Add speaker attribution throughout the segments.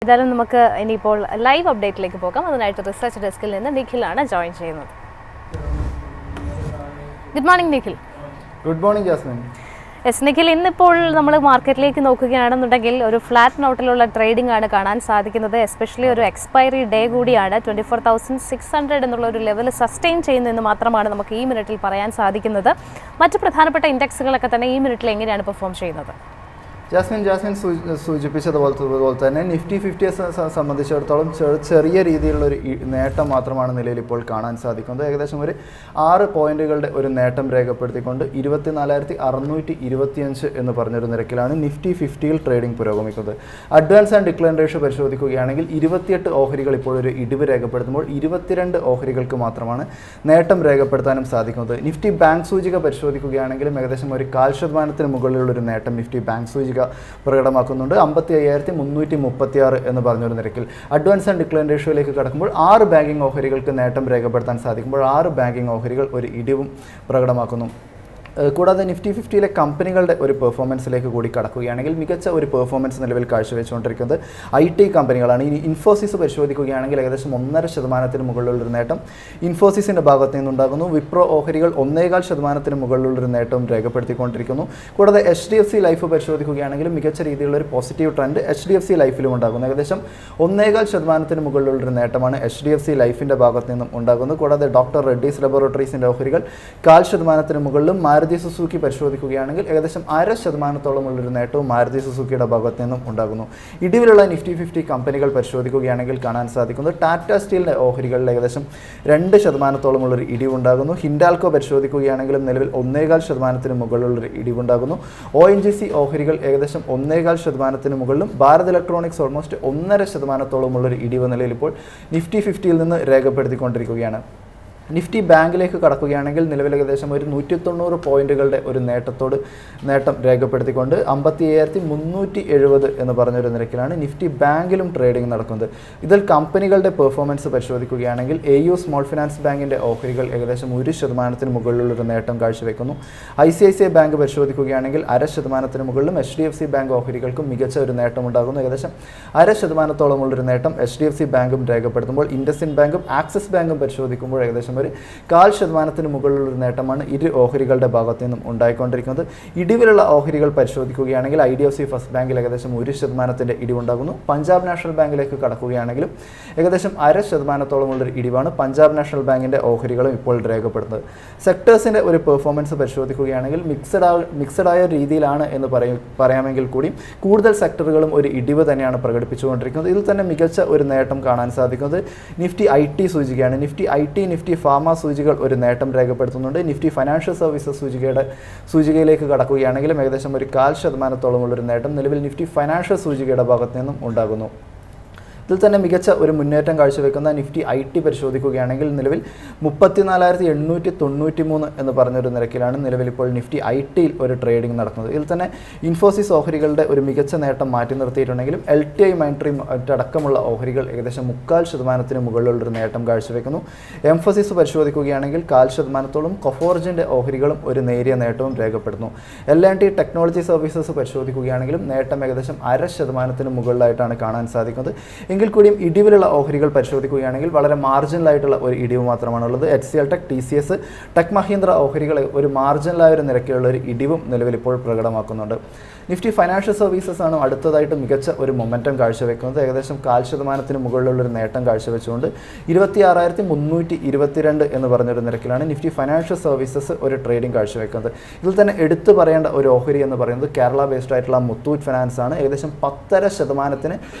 Speaker 1: ഇതായാലും നമുക്ക് ഇനിയിപ്പോൾ ലൈവ് അപ്ഡേറ്റിലേക്ക് പോകാം. അതിനായിട്ട് റിസർച്ച് ഡെസ്കിൽ നിന്ന് നിഖിലാണ് ജോയിൻ ചെയ്യുന്നത്. Good morning Nikhil.
Speaker 2: Good morning Jasmine.
Speaker 1: Yes Nikhil, ഇന്നിപ്പോൾ നമ്മൾ മാർക്കറ്റിലേക്ക് നോക്കുകയാണെന്നുണ്ടെങ്കിൽ ഒരു ഫ്ലാറ്റ് നോട്ടിലുള്ള ട്രേഡിംഗ് ആണ് കാണാൻ സാധിക്കുന്നത്. എസ്പെഷ്യലി ഒരു എക്സ്പയറി ഡേ കൂടിയാണ്. 24,600 എന്നുള്ള ഒരു ലെവൽ സസ്റ്റെയിൻ ചെയ്യുന്നതെന്ന് മാത്രമാണ് നമുക്ക് ഈ മിനിറ്റിൽ പറയാൻ സാധിക്കുന്നത്. മറ്റ് പ്രധാനപ്പെട്ട ഇൻഡെക്സുകളൊക്കെ തന്നെ ഈ മിനിറ്റിൽ എങ്ങനെയാണ് പെർഫോം ചെയ്യുന്നത്?
Speaker 2: ജാസ്മിൻ സൂചിപ്പിച്ചതുപോലെ തന്നെ നിഫ്റ്റി 50യെ സംബന്ധിച്ചിടത്തോളം ചെറിയ രീതിയിലുള്ളൊരു നേട്ടം മാത്രമാണ് നിലയിൽ ഇപ്പോൾ കാണാൻ സാധിക്കുന്നത്. ഏകദേശം ഒരു 6 പോയിന്റുകളുടെ ഒരു നേട്ടം രേഖപ്പെടുത്തിക്കൊണ്ട് 24,625 എന്ന് പറഞ്ഞൊരു നിരക്കിലാണ് നിഫ്റ്റി 50യിൽ ട്രേഡിംഗ് പുരോഗമിക്കുന്നത്. അഡ്വാൻസ് ആൻഡ് ഡിക്ലൈൻ റേഷ്യോ പരിശോധിക്കുകയാണെങ്കിൽ 28 ഓഹരികൾ ഇപ്പോൾ ഒരു ഇടിവ് രേഖപ്പെടുത്തുമ്പോൾ 22 ഓഹരികൾക്ക് മാത്രമാണ് നേട്ടം രേഖപ്പെടുത്താനും സാധിക്കുന്നത്. നിഫ്റ്റി ബാങ്ക് സൂചിക പരിശോധിക്കുകയാണെങ്കിലും ഏകദേശം ഒരു 0.25% മുകളിലുള്ളൊരു നേട്ടം നിഫ്റ്റി ബാങ്ക് സൂചിക പ്രകടമാക്കുന്നുണ്ട്. 55,336 എന്ന് പറഞ്ഞൊരു നിരക്കിൽ. അഡ്വാൻസ് ആൻഡ് ഡിക്ലൈൻ റേഷ്യോയിലേക്ക് കടക്കുമ്പോൾ 6 ബാങ്കിങ് ഓഹരികൾക്ക് നേട്ടം രേഖപ്പെടുത്താൻ സാധിക്കുമ്പോൾ 6 ബാങ്കിങ് ഓഹരികൾ ഒരു ഇടിവും പ്രകടമാക്കുന്നു. കൂടാതെ നിഫ്റ്റി 50യിലെ കമ്പനികളുടെ ഒരു പെർഫോമൻസിലേക്ക് കൂടി കടക്കുകയാണെങ്കിൽ മികച്ച ഒരു പെർഫോമൻസ് നിലവിൽ കാഴ്ചവെച്ചുകൊണ്ടിരിക്കുന്നത് IT കമ്പനികളാണ്. ഇനി ഇൻഫോസിസ് പരിശോധിക്കുകയാണെങ്കിൽ ഏകദേശം 1.5% മുകളിലുള്ളൊരു നേട്ടം ഇൻഫോസിസിൻ്റെ ഭാഗത്ത് നിന്നുണ്ടാകുന്നു. വിപ്രോ ഓഹരികൾ 1.25% മുകളിലുള്ളൊരു നേട്ടവും രേഖപ്പെടുത്തിക്കൊണ്ടിരിക്കുന്നു. കൂടാതെ HDFC ലൈഫ് പരിശോധിക്കുകയാണെങ്കിലും മികച്ച രീതിയിലുള്ളൊരു പോസിറ്റീവ് ട്രെൻഡ് HDFC ലൈഫിലും ഉണ്ടാകുന്നു. ഏകദേശം 1.25% മുകളിലുള്ളൊരു നേട്ടമാണ് HDFC ലൈഫിൻ്റെ ഭാഗത്ത് നിന്നും ഉണ്ടാകുന്നത്. കൂടാതെ ഡോക്ടർ റെഡ്ഡീസ് ലബോറട്ടറീസിൻ്റെ ഓഹരികൾ 0.5% മുകളിലും മാരുതി സുസുക്കി പരിശോധിക്കുകയാണെങ്കിൽ ഏകദേശം 0.5% ഉള്ളൊരു നേട്ടവും മാരുതി സുസുക്കിയുടെ ഭാഗത്ത് നിന്നും ഉണ്ടാകുന്നു. ഇടിവിലുള്ള നിഫ്റ്റി 50 കമ്പനികൾ പരിശോധിക്കുകയാണെങ്കിൽ കാണാൻ സാധിക്കുന്നത് ടാറ്റ സ്റ്റീലിൻ്റെ ഓഹരികളിൽ ഏകദേശം 2% ഉള്ളൊരു ഇടിവുണ്ടാകുന്നു. ഹിൻഡാൽക്കോ പരിശോധിക്കുകയാണെങ്കിലും നിലവിൽ 1.25% മുകളിലുള്ളൊരു ഇടിവുണ്ടാകുന്നു. ONGC ഓഹരികൾ ഏകദേശം 1.25% മുകളിലും ഭാരത് ഇലക്ട്രോണിക്സ് ഓൾമോസ്റ്റ് 1.5% ഉള്ളൊരു ഇടിവ് നിലയിൽ ഇപ്പോൾ നിഫ്റ്റി 50യിൽ നിന്ന് രേഖപ്പെടുത്തിക്കൊണ്ടിരിക്കുകയാണ്. നിഫ്റ്റി ബാങ്കിലേക്ക് കടക്കുകയാണെങ്കിൽ നിലവിൽ ഏകദേശം ഒരു 190 പോയിന്റുകളുടെ ഒരു നേട്ടം രേഖപ്പെടുത്തിക്കൊണ്ട് 57,370 എന്ന് പറഞ്ഞൊരു നിരക്കിലാണ് നിഫ്റ്റി ബാങ്കിലും ട്രേഡിംഗ് നടക്കുന്നത്. ഇതിൽ കമ്പനികളുടെ പെർഫോമൻസ് പരിശോധിക്കുകയാണെങ്കിൽ AU സ്മോൾ ഫിനാൻസ് ബാങ്കിൻ്റെ ഓഹരികൾ ഏകദേശം 1% മുകളിലുള്ളൊരു നേട്ടം കാഴ്ചവെക്കുന്നു. ICICI ബാങ്ക് പരിശോധിക്കുകയാണെങ്കിൽ 0.5% മുകളിലും HDFC ബാങ്ക് ഓഹരികൾക്കും മികച്ച ഒരു നേട്ടം ഉണ്ടാകുന്നു. ഏകദേശം 0.5% ഉള്ളൊരു നേട്ടം HDFC ബാങ്കും രേഖപ്പെടുത്തുമ്പോൾ ഇൻഡസ്ഇൻഡ് ബാങ്കും ആക്സിസ് ബാങ്കും പരിശോധിക്കുമ്പോൾ ഏകദേശം ഒരു 0.5% മുകളിലുള്ള നേട്ടമാണ് ഇരു ഓഹരികളുടെ ഭാഗത്തു നിന്നും ഉണ്ടായിക്കൊണ്ടിരിക്കുന്നത്. ഇടിവിലുള്ള ഓഹരികൾ പരിശോധിക്കുകയാണെങ്കിൽ IDFC ഫസ്റ്റ് ബാങ്കിൽ ഏകദേശം 1% ഇടിവുണ്ടാകുന്നു. പഞ്ചാബ് നാഷണൽ ബാങ്കിലേക്ക് കടക്കുകയാണെങ്കിലും ഏകദേശം 0.5% ഉള്ളൊരു ഇടിവാണ് പഞ്ചാബ് നാഷണൽ ബാങ്കിൻ്റെ ഓഹരികളും ഇപ്പോൾ രേഖപ്പെടുന്നത്. സെക്ടേഴ്സിൻ്റെ ഒരു പെർഫോമൻസ് പരിശോധിക്കുകയാണെങ്കിൽ മിക്സഡായ രീതിയിലാണ് എന്ന് പറയാമെങ്കിൽ കൂടി കൂടുതൽ സെക്ടറുകളും ഒരു ഇടിവ് തന്നെയാണ് പ്രകടിപ്പിച്ചുകൊണ്ടിരിക്കുന്നത്. ഇതിൽ തന്നെ മികച്ച ഒരു നേട്ടം കാണാൻ സാധിക്കുന്നത് നിഫ്റ്റി IT സൂചികയാണ്. നിഫ്റ്റി IT നിഫ്റ്റി ഫാർമ സൂചികൾ ഒരു നേട്ടം രേഖപ്പെടുത്തുന്നുണ്ട്. നിഫ്റ്റി ഫൈനാൻഷ്യൽ സർവീസസ് സൂചികയിലേക്ക് കടക്കുകയാണെങ്കിലും ഏകദേശം ഒരു 0.5% ഉള്ളൊരു നേട്ടം നിലവിൽ നിഫ്റ്റി ഫൈനാൻഷ്യൽ സൂചികയുടെ ഭാഗത്ത് നിന്നും ഉണ്ടാകുന്നു. ഇതിൽ തന്നെ മികച്ച ഒരു മുന്നേറ്റം കാഴ്ചവെക്കുന്ന നിഫ്റ്റി IT പരിശോധിക്കുകയാണെങ്കിൽ നിലവിൽ 34,893 എന്ന് പറഞ്ഞൊരു നിരക്കിലാണ് നിലവിൽ ഇപ്പോൾ നിഫ്റ്റി ITയിൽ ഒരു ട്രേഡിംഗ് നടക്കുന്നത്. ഇതിൽ തന്നെ ഇൻഫോസിസ് ഓഹരികളുടെ ഒരു മികച്ച നേട്ടം മാറ്റി നിർത്തിയിട്ടുണ്ടെങ്കിലും LTI മൈൻട്രി അടക്കമുള്ള ഓഹരികൾ ഏകദേശം 0.25% മുകളിലുള്ളൊരു നേട്ടം കാഴ്ചവെക്കുന്നു. എംഫസിസ് പരിശോധിക്കുകയാണെങ്കിൽ 0.5%, കൊഫോർജിൻ്റെ ഓഹരികളും ഒരു നേരിയ നേട്ടവും രേഖപ്പെടുന്നു. L&T ടെക്നോളജി സർവീസസ് പരിശോധിക്കുകയാണെങ്കിലും നേട്ടം ഏകദേശം 0.5% മുകളിലായിട്ടാണ് കാണാൻ സാധിക്കുന്നത്. എങ്കിൽ കൂടിയും ഇടിവിലുള്ള ഓഹരികൾ പരിശോധിക്കുകയാണെങ്കിൽ വളരെ മാർജിനലായിട്ടുള്ള ഒരു ഇടിവ് മാത്രമാണുള്ളത്. HCL tech, TCS, tech Mahindra ഓഹരികൾ ഒരു മാർജിനലായ ഒരു നിരക്കിലുള്ള ഒരു ഇടിവും നിലവിൽ ഇപ്പോൾ പ്രകടമാക്കുന്നുണ്ട്. നിഫ്റ്റി ഫൈനാൻഷ്യൽ സർവീസസ് ആണ് അടുത്തതായിട്ട് മികച്ച ഒരു മൊമെൻറ്റം കാഴ്ചവെക്കുന്നത്. ഏകദേശം 0.5% മുകളിലുള്ളൊരു നേട്ടം കാഴ്ചവെച്ചുകൊണ്ട് 26,322 എന്ന് പറഞ്ഞൊരു നിരക്കിലാണ് നിഫ്റ്റി ഫൈനാൻഷ്യൽ സർവീസസ് ഒരു ട്രേഡിംഗ് കാഴ്ചവെക്കുന്നത്. ഇതിൽ തന്നെ എടുത്തു പറയേണ്ട ഒരു ഓഹരി എന്ന് പറയുന്നത് കേരള ബേസ്ഡ് ആയിട്ടുള്ള മുത്തൂറ്റ് ഫിനാൻസ് ആണ്. ഏകദേശം 10.5%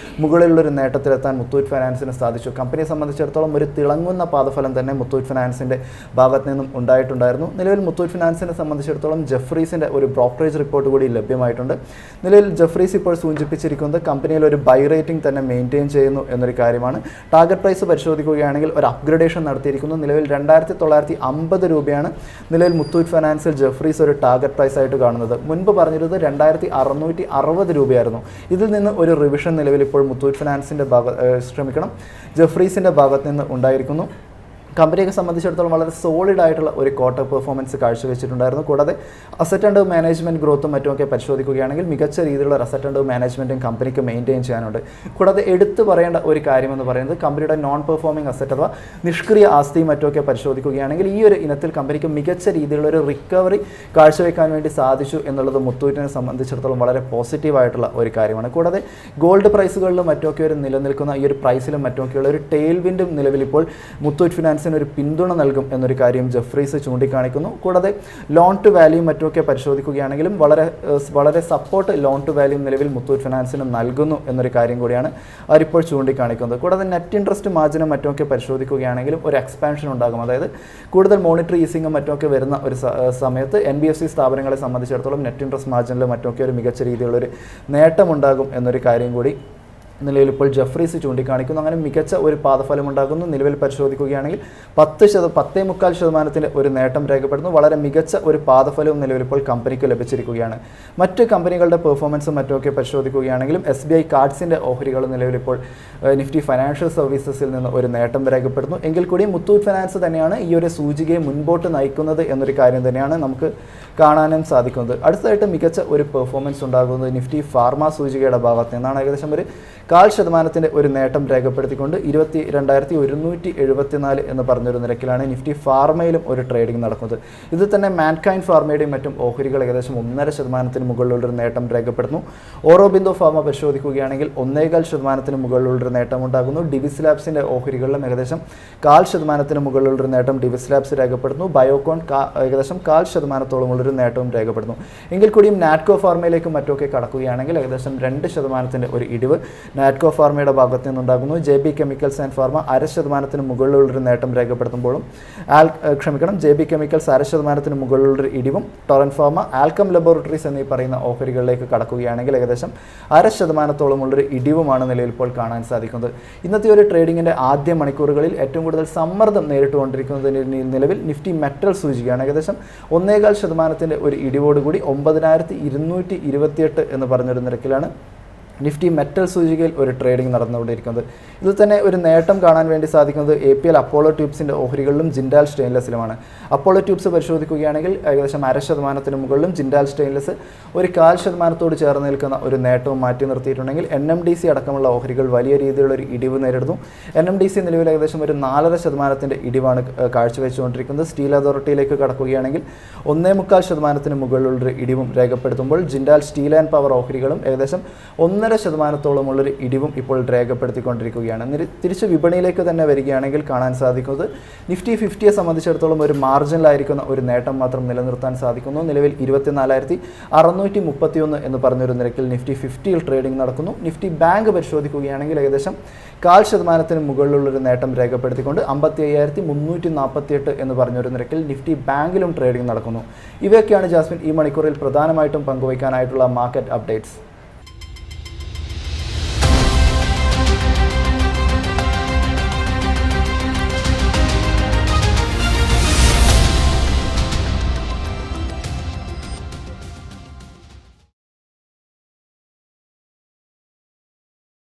Speaker 2: മുകളിലുള്ളൊരു നേട്ടത്തിലെത്താൻ മുത്തൂറ്റ് ഫിനാൻസിന് സാധിച്ചു. കമ്പനിയെ സംബന്ധിച്ചിടത്തോളം ഒരു തിളങ്ങുന്ന പാദഫലം തന്നെ മുത്തൂറ്റ് ഫിനാൻസിൻ്റെ ഭാഗത്ത് നിന്നും ഉണ്ടായിട്ടുണ്ടായിരുന്നു. നിലവിൽ മുത്തൂറ്റ് ഫിനാൻസിനെ സംബന്ധിച്ചിടത്തോളം ജെഫ്രീസിൻ്റെ ഒരു ബ്രോക്കറേജ് റിപ്പോർട്ട് കൂടി ലഭ്യമായിട്ടുണ്ട്. നിലവിൽ ജെഫ്രീസ് ഇപ്പോൾ സൂചിപ്പിച്ചിരിക്കുന്നത് കമ്പനിയിൽ ഒരു ബൈ റേറ്റിംഗ് തന്നെ മെയിൻറ്റെയിൻ ചെയ്യുന്നു എന്നൊരു കാര്യമാണ്. ടാർഗറ്റ് പ്രൈസ് പരിശോധിക്കുകയാണെങ്കിൽ ഒരു അപ്ഗ്രഡേഷൻ നടത്തിയിരിക്കുന്നു. നിലവിൽ 2,950 രൂപയാണ് നിലവിൽ മുത്തൂറ്റ് ഫിനാൻസിൽ ജെഫ്രീസ് ഒരു ടാർഗറ്റ് പ്രൈസ് ആയിട്ട് കാണുന്നത്. മുൻപ് പറഞ്ഞിരുന്നത് 2,660 രൂപയായിരുന്നു. ഇതിൽ നിന്ന് ഒരു റിവിഷൻ നിലവിൽ ഇപ്പോൾ മുത്തൂറ്റ് ഫിനാൻസിൻ്റെ ജെഫ്രീസിൻ്റെ ഭാഗത്ത് നിന്ന് ഉണ്ടായിരിക്കുന്നു. കമ്പനിയെ സംബന്ധിച്ചിടത്തോളം വളരെ സോളിഡ് ആയിട്ടുള്ള ഒരു ക്വാർട്ടർ പെർഫോമൻസ് കാഴ്ചവെച്ചിട്ടുണ്ടായിരുന്നു. കൂടാതെ അസറ്റ് അണ്ടർ മാനേജ്മെൻറ്റ് ഗ്രോത്തും മറ്റുമൊക്കെ പരിശോധിക്കുകയാണെങ്കിൽ മികച്ച രീതിയിലുള്ള അസറ്റ് അണ്ടർ മാനേജ്മെൻറ്റും കമ്പനിക്ക് മെയിൻറ്റെയിൻ ചെയ്യാനുണ്ട്. കൂടാതെ എടുത്തു പറയേണ്ട ഒരു കാര്യമെന്ന് പറയുന്നത് കമ്പനിയുടെ നോൺ പെർഫോമിംഗ് അസറ്റ് അഥവാ നിഷ്ക്രിയ ആസ്തിയും മറ്റുമൊക്കെ പരിശോധിക്കുകയാണെങ്കിൽ ഈ ഒരു ഇനത്തിൽ കമ്പനിക്ക് മികച്ച രീതിയിലുള്ള ഒരു റിക്കവറി കാഴ്ചവെക്കാൻ വേണ്ടി സാധിച്ചു എന്നുള്ളത് മുത്തൂറ്റിനെ സംബന്ധിച്ചിടത്തോളം വളരെ പോസിറ്റീവായിട്ടുള്ള ഒരു കാര്യമാണ്. കൂടാതെ ഗോൾഡ് പ്രൈസുകളിലും മറ്റുമൊക്കെ ഒരു നിലനിൽക്കുന്ന ഈ ഒരു പ്രൈസിലും മറ്റുമൊക്കെയുള്ള ഒരു ടെയിൽ വിൻഡും നിലവിൽ ഇപ്പോൾ മുത്തൂറ്റ് ഫിനാൻസിന് ഒരു പിന്തുണ നൽകും എന്നൊരു കാര്യം ജെഫ്രീസ് ചൂണ്ടിക്കാണിക്കുന്നു. കൂടാതെ ലോൺ ടു വാല്യൂ മറ്റുമൊക്കെ പരിശോധിക്കുകയാണെങ്കിലും വളരെ സപ്പോർട്ട് ലോൺ ടു വാല്യൂ നിലവിൽ മുത്തൂറ്റ് ഫിനാൻസിന് നൽകുന്നു എന്നൊരു കാര്യം കൂടിയാണ് അവരിപ്പോൾ ചൂണ്ടിക്കാണിക്കുന്നത്. കൂടാതെ നെറ്റ് ഇൻട്രസ്റ്റ് മാർജിനും മറ്റുമൊക്കെ പരിശോധിക്കുകയാണെങ്കിലും ഒരു എക്സ്പാൻഷൻ ഉണ്ടാകും. അതായത് കൂടുതൽ മോണിറ്ററി ഈസിങ്ങും മറ്റുമൊക്കെ വരുന്ന ഒരു സമയത്ത് NBFC സ്ഥാപനങ്ങളെ സംബന്ധിച്ചിടത്തോളം നെറ്റ് ഇൻട്രസ്റ്റ് മാർജിനിലും മറ്റുമൊക്കെ ഒരു മികച്ച രീതിയിലുള്ളൊരു നേട്ടമുണ്ടാകും എന്നൊരു കാര്യം കൂടി നിലവിൽ ഇപ്പോൾ ജെഫ്രീസ് ചൂണ്ടിക്കാണിക്കുന്നു. അങ്ങനെ മികച്ച ഒരു പാദഫലം ഉണ്ടാകുന്നു. നിലവിൽ പരിശോധിക്കുകയാണെങ്കിൽ 10.4% ഒരു നേട്ടം രേഖപ്പെടുന്നു. വളരെ മികച്ച ഒരു പാദഫലവും നിലവിൽ ഇപ്പോൾ കമ്പനിക്ക് ലഭിച്ചിരിക്കുകയാണ്. മറ്റ് കമ്പനികളുടെ പെർഫോമൻസും മറ്റുമൊക്കെ പരിശോധിക്കുകയാണെങ്കിലും SBI കാർഡ്സിൻ്റെ ഓഹരികൾ നിലവിൽ ഇപ്പോൾ നിഫ്റ്റി ഫൈനാൻഷ്യൽ സർവീസസിൽ നിന്ന് ഒരു നേട്ടം രേഖപ്പെടുന്നു. എങ്കിൽ കൂടി മുത്തൂറ്റ് ഫിനാൻസ് തന്നെയാണ് ഈ ഒരു സൂചികയെ മുൻപോട്ട് നയിക്കുന്നത് എന്നൊരു കാര്യം തന്നെയാണ് നമുക്ക് കാണാനും സാധിക്കുന്നത്. അടുത്തതായിട്ട് മികച്ച ഒരു പെർഫോമൻസ് ഉണ്ടാകുന്നത് നിഫ്റ്റി ഫാർമ സൂചികയുടെ ഭാഗത്ത് നിന്നാണ്. ഏകദേശം ഒരു 0.5% ഒരു നേട്ടം രേഖപ്പെടുത്തിക്കൊണ്ട് 22,174 എന്ന് പറഞ്ഞൊരു നിരക്കിലാണ് നിഫ്റ്റി ഫാർമയിലും ഒരു ട്രേഡിംഗ് നടക്കുന്നത്. ഇത് തന്നെ മാൻകൈൻഡ് ഫാർമയുടെയും മറ്റും ഓഹരികൾ ഏകദേശം 1.5% മുകളിലുള്ളൊരു നേട്ടം രേഖപ്പെടുന്നു. ഓറോബിന്ദോ ഫാർമ പരിശോധിക്കുകയാണെങ്കിൽ 1.25% മുകളിലുള്ളൊരു നേട്ടം ഉണ്ടാകുന്നു. ഡിവിസ് ലാബ്സിൻ്റെ ഓഹരികളിലും ഏകദേശം 0.5% മുകളിലുള്ളൊരു നേട്ടം ഡിവിസ് ലാബ്സ് രേഖപ്പെടുന്നു. ബയോകോൺ ഏകദേശം 0.5%-ഓളമുള്ളൊരു നേട്ടവും രേഖപ്പെടുന്നു. എങ്കിൽ കൂടിയും നാറ്റ്കോ ഫാർമയിലേക്കും മറ്റുമൊക്കെ കടക്കുകയാണെങ്കിൽ ഏകദേശം 2% ഒരു ഇടിവ് നാറ്റ്കോ ഫാർമയുടെ ഭാഗത്ത് നിന്നുണ്ടാകുന്നു. JB കെമിക്കൽസ് ആൻഡ് ഫാർമ 0.5% മുകളിലുള്ളൊരു നേട്ടം രേഖപ്പെടുത്തുമ്പോഴും JB കെമിക്കൽസ് 0.5% മുകളിലുള്ളൊരു ഇടിവും ടൊറൻ ഫാർമ ആൽക്കം ലബോറട്ടറീസ് എന്നീ പറയുന്ന ഓഹരികളിലേക്ക് കടക്കുകയാണെങ്കിൽ ഏകദേശം 0.5%-ഓളമുള്ളൊരു ഇടിവുമാണ് നിലവിൽ ഇപ്പോൾ കാണാൻ സാധിക്കുന്നത്. ഇന്നത്തെ ഒരു ട്രേഡിങ്ങിൻ്റെ ആദ്യ മണിക്കൂറുകളിൽ ഏറ്റവും കൂടുതൽ സമ്മർദ്ദം നേരിട്ടുകൊണ്ടിരിക്കുന്നതിന് നിലവിൽ നിഫ്റ്റി മെറ്റൽ സൂചികയാണ്. ഏകദേശം 1.5% ഒരു ഇടിവോടുകൂടി 9,228 എന്ന് പറഞ്ഞൊരു നിരക്കിലാണ് നിഫ്റ്റി മെറ്റൽ സൂചികയിൽ ഒരു ട്രേഡിംഗ് നടന്നുകൊണ്ടിരിക്കുന്നത്. ഇതിൽ തന്നെ ഒരു നേട്ടം കാണാൻ വേണ്ടി സാധിക്കുന്നത് APL അപ്പോളോ ട്യൂബ്സിൻ്റെ ഓഹരികളിലും ജിൻഡാൽ സ്റ്റെയിൻലെസ്സിലുമാണ്. അപ്പോളോ ട്യൂബ്സ് പരിശോധിക്കുകയാണെങ്കിൽ ഏകദേശം 0.5% മുകളിലും ജിൻഡാൽ സ്റ്റെയിൻലെസ് ഒരു 0.5%-ഓട് ചേർന്ന് നിൽക്കുന്ന ഒരു നേട്ടവും മാറ്റി നിർത്തിയിട്ടുണ്ടെങ്കിൽ NMDC അടക്കമുള്ള ഓഹരികൾ വലിയ രീതിയിലുള്ള ഒരു ഇടിവ് നേരിടുന്നു. NMDC നിലവിൽ ഏകദേശം ഒരു 4.5% ഇടിവാണ് കാഴ്ചവെച്ചുകൊണ്ടിരിക്കുന്നത്. സ്റ്റീൽ അതോറിറ്റിയിലേക്ക് കടക്കുകയാണെങ്കിൽ 1.25% മുകളിലുള്ളൊരു ഇടിവും രേഖപ്പെടുത്തുമ്പോൾ ജിൻഡാൽ സ്റ്റീൽ ആൻഡ് പവർ ഓഹരികളും ഏകദേശം 1.5%-ഓളമുള്ളൊരു ഇടിവും ഇപ്പോൾ രേഖപ്പെടുത്തിക്കൊണ്ടിരിക്കുകയാണ്. തിരിച്ച് വിപണിയിലേക്ക് തന്നെ വരികയാണെങ്കിൽ കാണാൻ സാധിക്കുന്നത് നിഫ്റ്റി 50യെ സംബന്ധിച്ചിടത്തോളം ഒരു മാർജിനിലായിരിക്കുന്ന ഒരു നേട്ടം മാത്രം നിലനിർത്താൻ സാധിക്കുന്നു. നിലവിൽ 24,631 എന്ന് പറഞ്ഞൊരു നിരക്കിൽ നിഫ്റ്റി 50യിൽ ട്രേഡിംഗ് നടക്കുന്നു. നിഫ്റ്റി ബാങ്ക് പരിശോധിക്കുകയാണെങ്കിൽ ഏകദേശം 0.5% മുകളിലുള്ളൊരു നേട്ടം രേഖപ്പെടുത്തിക്കൊണ്ട് 55,348 എന്ന് പറഞ്ഞൊരു നിരക്കിൽ നിഫ്റ്റി ബാങ്കിലും ട്രേഡിംഗ് നടക്കുന്നു. ഇവയൊക്കെയാണ് ജാസ്മിൻ ഈ മണിക്കൂറിൽ പ്രധാനമായിട്ടും പങ്കുവയ്ക്കാനായിട്ടുള്ള മാർക്കറ്റ് അപ്ഡേറ്റ്സ്.